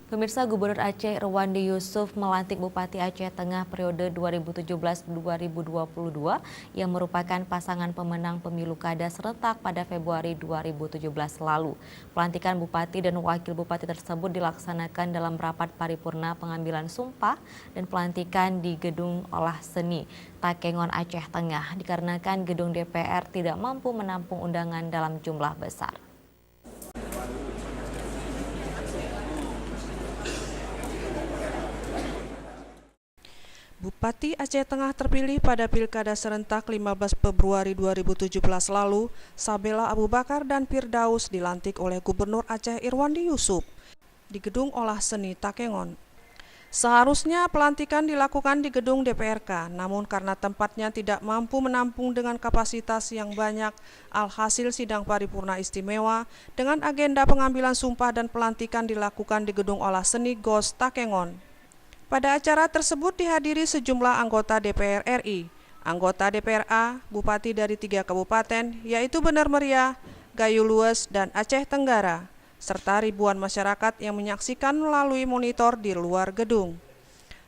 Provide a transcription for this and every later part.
Pemirsa, Gubernur Aceh Irwandi Yusuf melantik Bupati Aceh Tengah periode 2017-2022 yang merupakan pasangan pemenang pemilu kada serentak pada Februari 2017 lalu. Pelantikan Bupati dan Wakil Bupati tersebut dilaksanakan dalam rapat paripurna pengambilan sumpah dan pelantikan di Gedung Olah Seni Takengon Aceh Tengah dikarenakan gedung DPR tidak mampu menampung undangan dalam jumlah besar. Bupati Aceh Tengah terpilih pada Pilkada serentak 15 Februari 2017 lalu, Sabela Abu Bakar dan Firdaus dilantik oleh Gubernur Aceh Irwandi Yusuf di Gedung Olah Seni Takengon. Seharusnya pelantikan dilakukan di gedung DPRK, namun karena tempatnya tidak mampu menampung dengan kapasitas yang banyak, alhasil sidang paripurna istimewa dengan agenda pengambilan sumpah dan pelantikan dilakukan di Gedung Olah Seni GOS Takengon. Pada acara tersebut dihadiri sejumlah anggota DPR RI, anggota DPRA, bupati dari 3 kabupaten, yaitu Bener Meriah, Gayo Lues, dan Aceh Tenggara, serta ribuan masyarakat yang menyaksikan melalui monitor di luar gedung.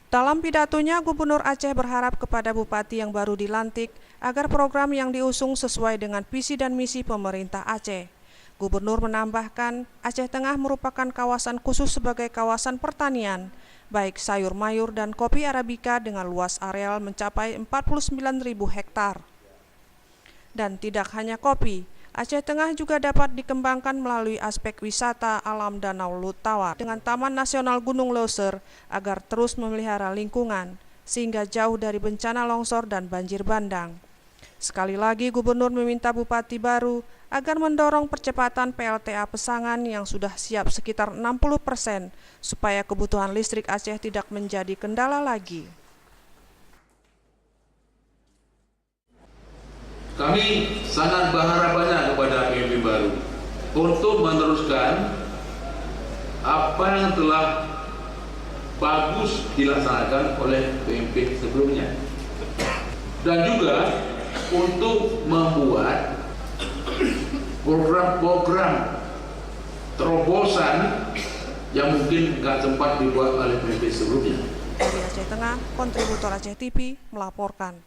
Dalam pidatonya, Gubernur Aceh berharap kepada bupati yang baru dilantik agar program yang diusung sesuai dengan visi dan misi pemerintah Aceh. Gubernur menambahkan, Aceh Tengah merupakan kawasan khusus sebagai kawasan pertanian, baik sayur mayur dan kopi Arabica dengan luas areal mencapai 49.000 hektar. Dan tidak hanya kopi, Aceh Tengah juga dapat dikembangkan melalui aspek wisata alam Danau Lutawar dengan Taman Nasional Gunung Loser agar terus memelihara lingkungan, sehingga jauh dari bencana longsor dan banjir bandang. Sekali lagi, Gubernur meminta Bupati baru agar mendorong percepatan PLTA Pesangan yang sudah siap sekitar 60% supaya kebutuhan listrik Aceh tidak menjadi kendala lagi. Kami sangat berharap banyak kepada pemimpin baru untuk meneruskan apa yang telah bagus dilaksanakan oleh pemimpin sebelumnya, dan juga untuk membuat program-program terobosan yang mungkin nggak sempat dibuat oleh pemimpin sebelumnya. Dari Aceh Tengah, kontributor Aceh TV melaporkan.